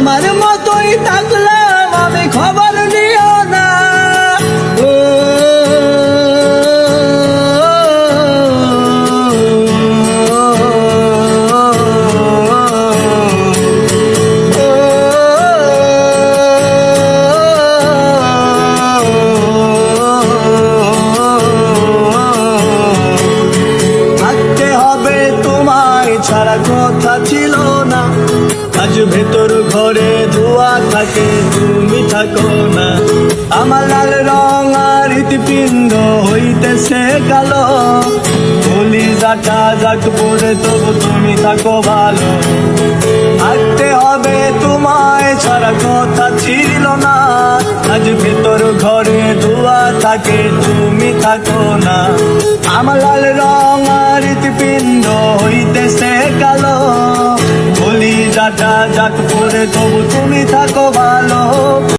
আমার মতোই থাকলাম আমি, খবর নিও না। ও থাকতে হবে তোমায় ছাড়া কথা ছিল না, আজ ভেতর ঘরে ধোয়া থাকে তুমি থাকো না। আমার লাল রং আর হৃৎপিণ্ড হইতেছে কালো, বলি যাটা যাক পরে তবু তুমি থাকো ভালো। থাকতে হবে তোমায় ছাড়া কথা ছিল না, আজ ভেতর ঘরে ধোয়া থাকে তুমি থাকো না। আমার লাল রং আর হৃৎপিণ্ড হইতেছে কালো, বলি যাটা যাক পরে তবু তুমি থাকো ভালো।